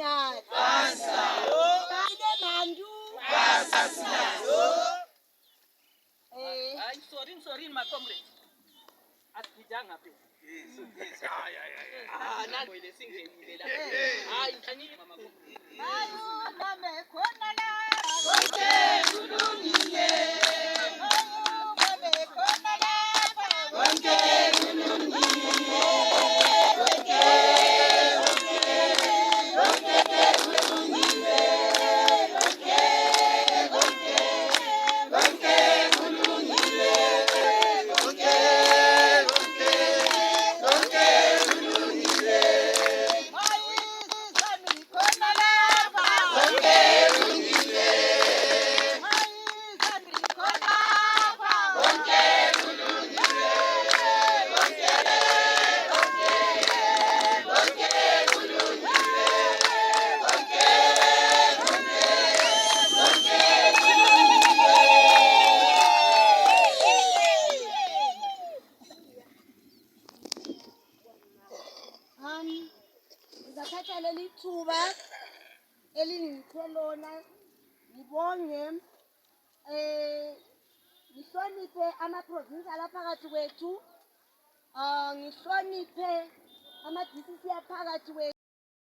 Banayo. Kale mandu. Sorry, my comrade. Askijanga pe. Yes. Ile singe ile. Itani mama comrade. Ayo mame konala. Konke kulungile. Ayo mame konala. Konke kulungile. Ngizathatha leli thuba elingiphe lona ngibonge ngihloniphe ama-province aphakathi kwethu ngihloniphe ama-DCC aphakathi kwethu